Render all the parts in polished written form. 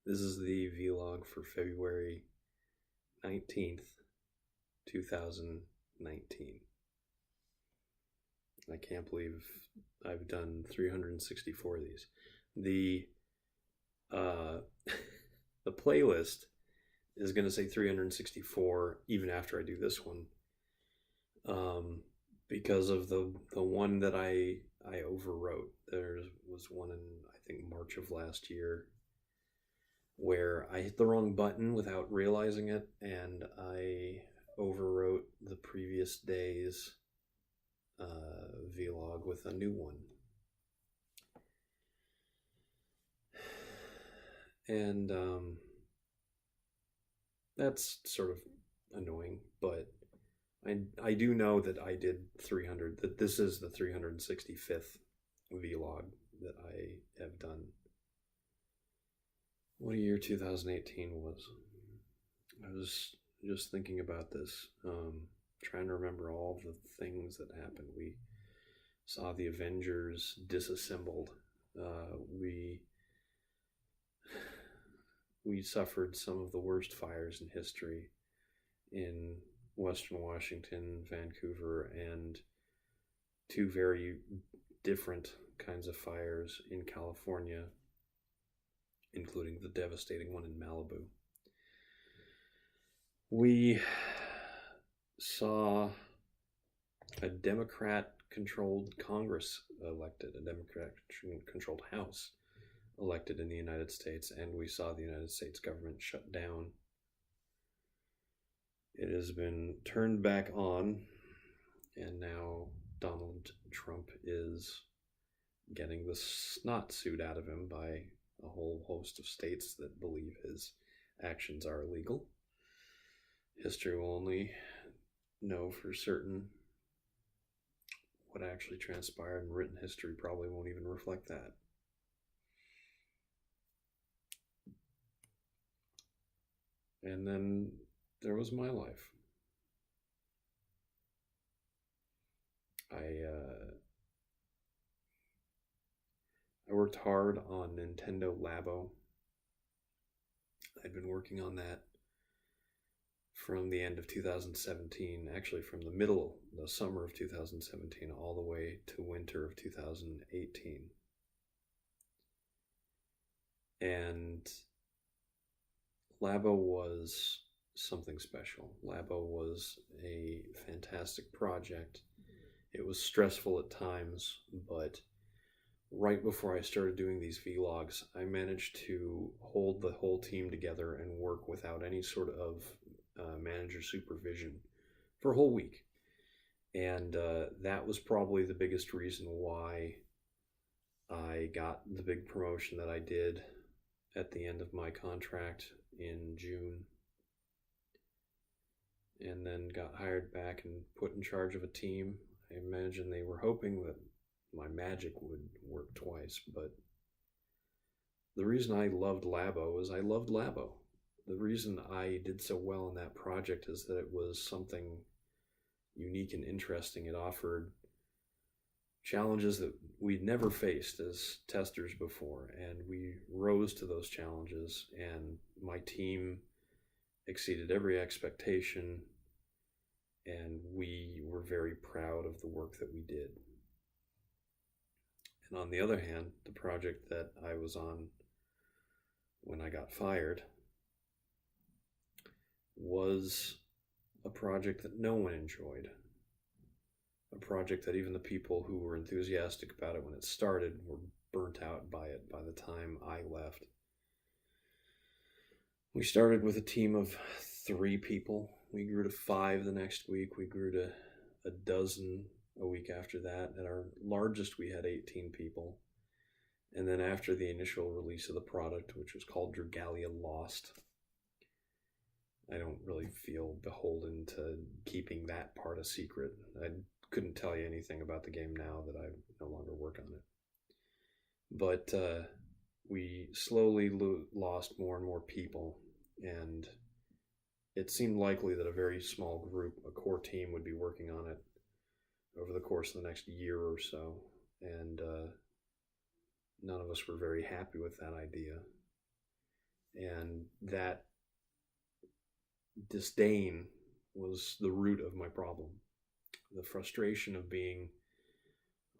This is the vlog for February 19th, 2019. I can't believe I've done 364 of these. The the playlist is going to say 364 even after I do this one, because of the one that I overwrote. There was one in, I think, March of last year where I hit the wrong button without realizing it, and I overwrote the previous day's vlog with a new one. And that's sort of annoying, but I do know that I did 300, that this is the 365th vlog that I have done. What a year 2018 was. I was just thinking about this, trying to remember all the things that happened. We saw the Avengers disassembled. We suffered some of the worst fires in history in Western Washington, Vancouver, and two very different kinds of fires in California, including the devastating one in Malibu. We saw a Democrat-controlled Congress elected, a Democrat-controlled House elected in the United States, and we saw the United States government shut down. It has been turned back on, and now Donald Trump is getting the snot suit out of him by a whole host of states that believe his actions are illegal. History will only know for certain what actually transpired, and written history probably won't even reflect that. And then there was my life. I worked hard on Nintendo Labo. I'd been working on that from the end of 2017, actually from the summer of 2017, all the way to winter of 2018. And Labo was something special. Labo was a fantastic project. It was stressful at times, but right before I started doing these vlogs, I managed to hold the whole team together and work without any sort of manager supervision for a whole week. And that was probably the biggest reason why I got the big promotion that I did at the end of my contract in June, and then got hired back and put in charge of a team. I imagine they were hoping that my magic would work twice, but the reason I loved Labo is I loved Labo. The reason I did so well in that project is that it was something unique and interesting. It offered challenges that we'd never faced as testers before, and we rose to those challenges, and my team exceeded every expectation, and we were very proud of the work that we did. And on the other hand, the project that I was on when I got fired was a project that no one enjoyed. A project that even the people who were enthusiastic about it when it started were burnt out by it by the time I left. We started with a team of 3 people. We grew to 5 the next week. We grew to a dozen a week after that. At our largest, we had 18 people. And then after the initial release of the product, which was called Dragalia Lost, I don't really feel beholden to keeping that part a secret. I couldn't tell you anything about the game now that I no longer work on it. But we slowly lost more and more people, and it seemed likely that a very small group, a core team, would be working on it over the course of the next year or so, and none of us were very happy with that idea. And that disdain was the root of my problem. The frustration of being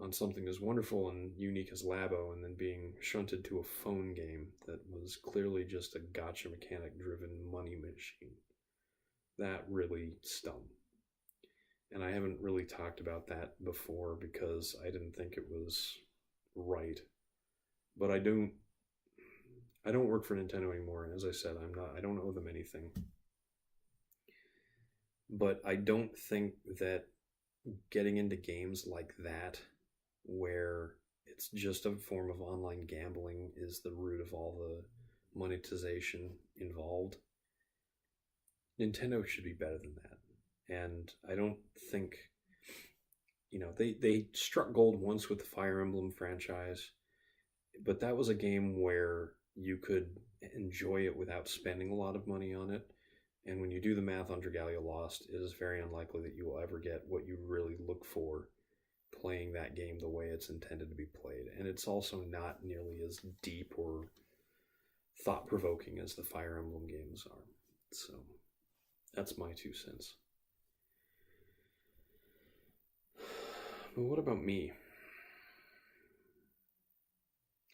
on something as wonderful and unique as Labo and then being shunted to a phone game that was clearly just a gotcha mechanic driven money machine. That really stung. And I haven't really talked about that before because I didn't think it was right. But I don't work for Nintendo anymore, and as I said, I don't owe them anything. But I don't think that getting into games like that, where it's just a form of online gambling, is the root of all the monetization involved. Nintendo should be better than that. And I don't think, they struck gold once with the Fire Emblem franchise, but that was a game where you could enjoy it without spending a lot of money on it. And when you do the math on Dragalia Lost, it is very unlikely that you will ever get what you really look for playing that game the way it's intended to be played. And it's also not nearly as deep or thought-provoking as the Fire Emblem games are. So that's my 2 cents. But what about me?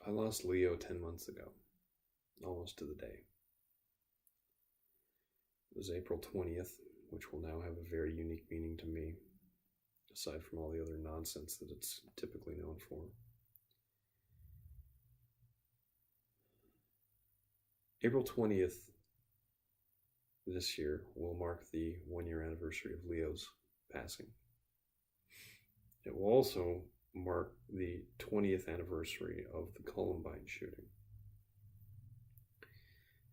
I lost Leo 10 months ago, almost to the day. It was April 20th, which will now have a very unique meaning to me, aside from all the other nonsense that it's typically known for. April 20th this year will mark the 1-year anniversary of Leo's passing. It will also mark the 20th anniversary of the Columbine shooting.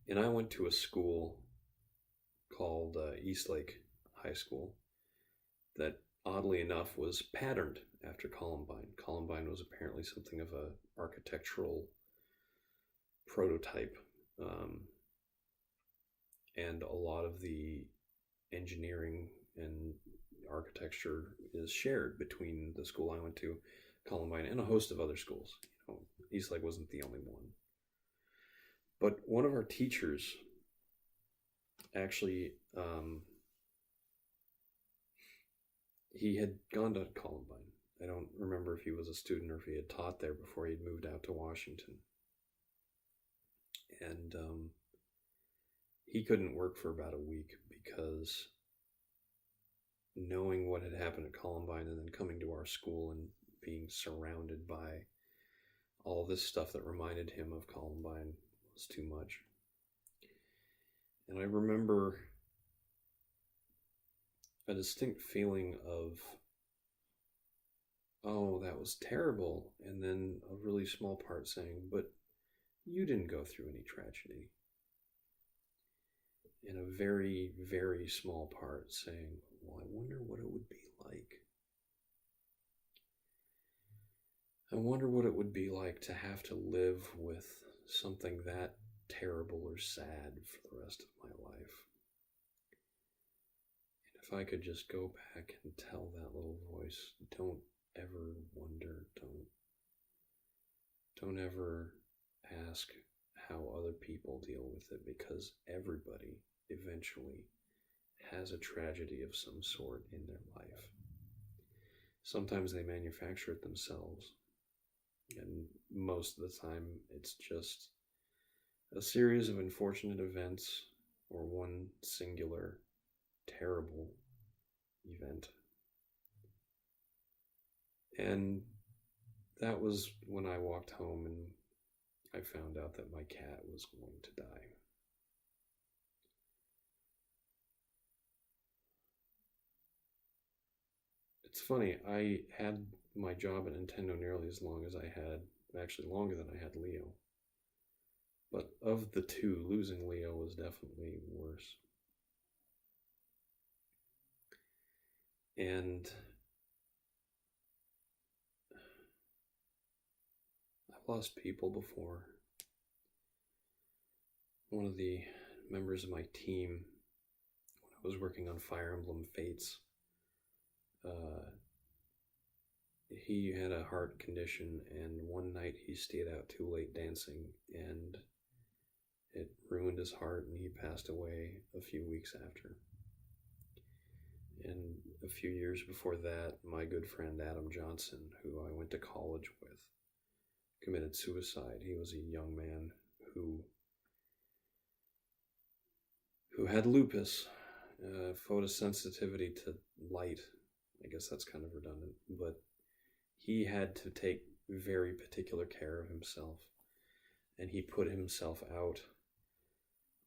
And I went to a school called Eastlake High School that, oddly enough, was patterned after Columbine. Columbine was apparently something of an architectural prototype. And a lot of the engineering and architecture is shared between the school I went to, Columbine, and a host of other schools. Eastlake wasn't the only one. But one of our teachers actually, he had gone to Columbine. I don't remember if he was a student or if he had taught there before he'd moved out to Washington. And he couldn't work for about a week because knowing what had happened at Columbine and then coming to our school and being surrounded by all this stuff that reminded him of Columbine was too much. And I remember a distinct feeling of, oh, that was terrible. And then a really small part saying, but you didn't go through any tragedy. And a very, very small part saying, well, I wonder what it would be like. I wonder what it would be like to have to live with something that terrible or sad for the rest of my life. And if I could just go back and tell that little voice, don't ever wonder, don't ever ask how other people deal with it, because everybody eventually has a tragedy of some sort in their life. Sometimes they manufacture it themselves, and most of the time it's just a series of unfortunate events or one singular terrible event. And that was when I walked home and I found out that my cat was going to die. It's funny, I had my job at Nintendo nearly as long as I had, actually longer than I had Leo. But of the two, losing Leo was definitely worse. And I've lost people before. One of the members of my team, when I was working on Fire Emblem Fates, he had a heart condition, and one night he stayed out too late dancing, and It ruined his heart, and he passed away a few weeks after. And a few years before that, my good friend Adam Johnson, who I went to college with, committed suicide. He was a young man who had lupus, photosensitivity to light. I guess that's kind of redundant, but he had to take very particular care of himself, and he put himself out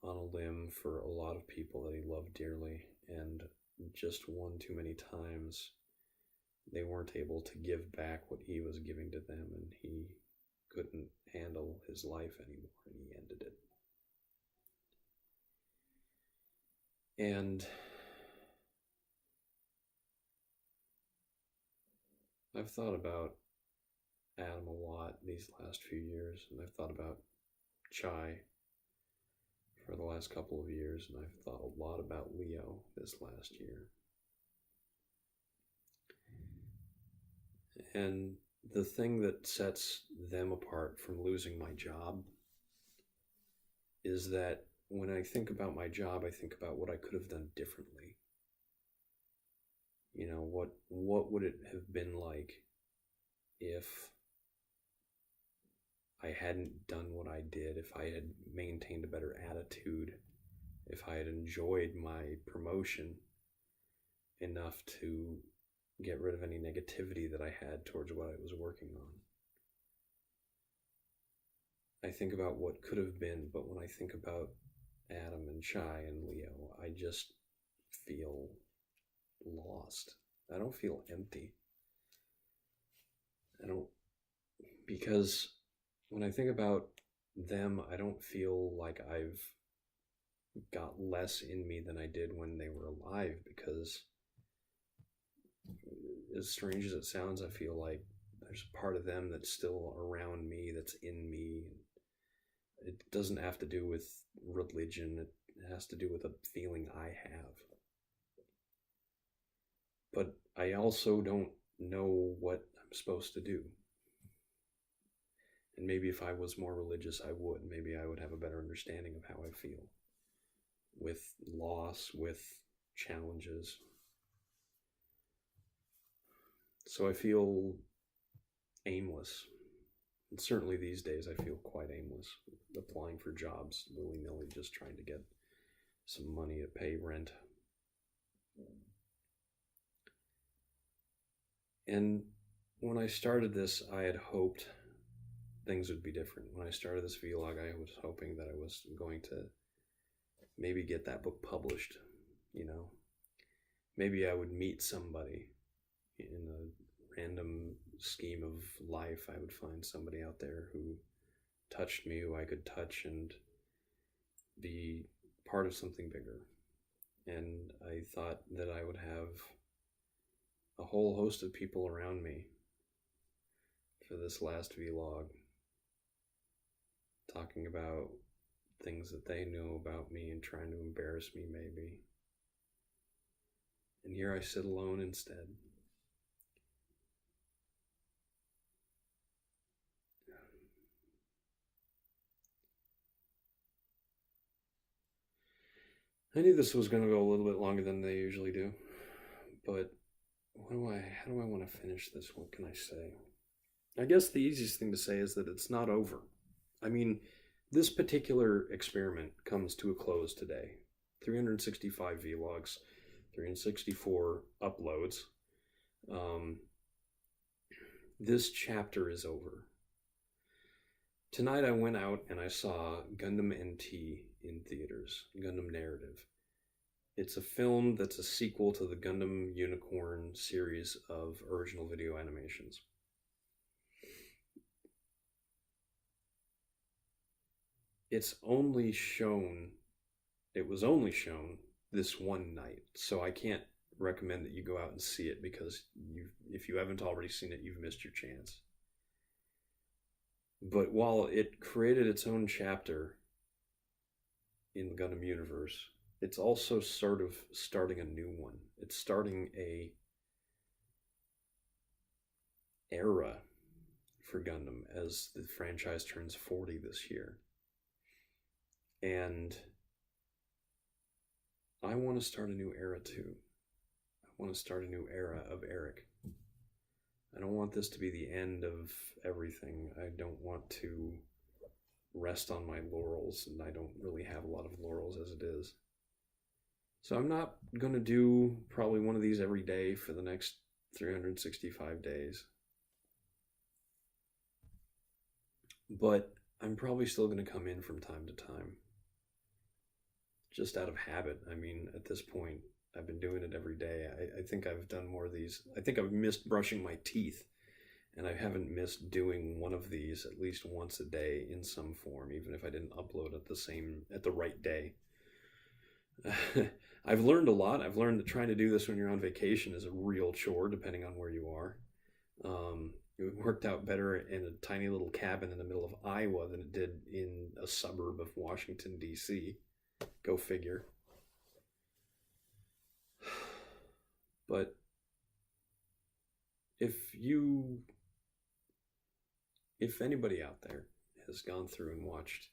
on a limb for a lot of people that he loved dearly, and just one too many times they weren't able to give back what he was giving to them, and he couldn't handle his life anymore, and he ended it. And I've thought about Adam a lot these last few years, and I've thought about Chai for the last couple of years, and I've thought a lot about Leo this last year. And the thing that sets them apart from losing my job is that when I think about my job, I think about what I could have done differently. You know, what would it have been like if I hadn't done what I did, if I had maintained a better attitude, if I had enjoyed my promotion enough to get rid of any negativity that I had towards what I was working on. I think about what could have been, but when I think about Adam and Chai and Leo, I just feel lost. I don't feel empty. Because when I think about them, I don't feel like I've got less in me than I did when they were alive, because as strange as it sounds, I feel like there's a part of them that's still around me, that's in me. It doesn't have to do with religion. It has to do with a feeling I have. But I also don't know what I'm supposed to do. And maybe if I was more religious, I would. Maybe I would have a better understanding of how I feel with loss, with challenges. So I feel aimless. And certainly these days I feel quite aimless, applying for jobs willy-nilly, just trying to get some money to pay rent. And when I started this, I had hoped things would be different. When I started this vlog, I was hoping that I was going to maybe get that book published, you know. Maybe I would meet somebody in a random scheme of life. I would find somebody out there who touched me, who I could touch, and be part of something bigger. And I thought that I would have a whole host of people around me for this last vlog, talking about things that they knew about me and trying to embarrass me maybe. And here I sit alone instead. I knew this was going to go a little bit longer than they usually do, but how do I want to finish this? What can I say? I guess the easiest thing to say is that it's not over. I mean, this particular experiment comes to a close today. 365 vlogs, 364 uploads. This chapter is over. Tonight I went out and I saw Gundam NT in theaters, Gundam Narrative. It's a film that's a sequel to the Gundam Unicorn series of original video animations. It was only shown this one night, so I can't recommend that you go out and see it, because if you haven't already seen it, you've missed your chance. But while it created its own chapter in the Gundam universe, it's also sort of starting a new one. It's starting a era for Gundam as the franchise turns 40 this year. And I want to start a new era too. I want to start a new era of Eric. I don't want this to be the end of everything. I don't want to rest on my laurels, and I don't really have a lot of laurels as it is. So I'm not going to do probably one of these every day for the next 365 days. But I'm probably still going to come in from time to time. Just out of habit. I mean, at this point, I've been doing it every day. I think I've done more of these. I think I've missed brushing my teeth, and I haven't missed doing one of these at least once a day in some form, even if I didn't upload at the right day. I've learned a lot. I've learned that trying to do this when you're on vacation is a real chore, depending on where you are. It worked out better in a tiny little cabin in the middle of Iowa than it did in a suburb of Washington, D.C. Go figure. But if anybody out there has gone through and watched,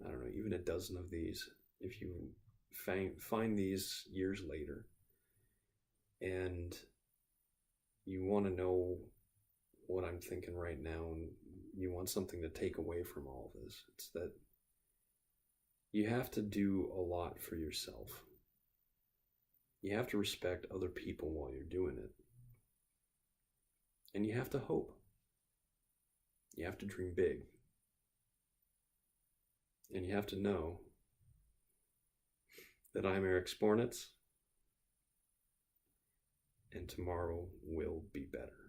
I don't know, even a dozen of these, if you find these years later and you want to know what I'm thinking right now, and you want something to take away from all of this, it's that you have to do a lot for yourself. You have to respect other people while you're doing it. And you have to hope. You have to dream big. And you have to know that I'm Eric Spornitz, and tomorrow will be better.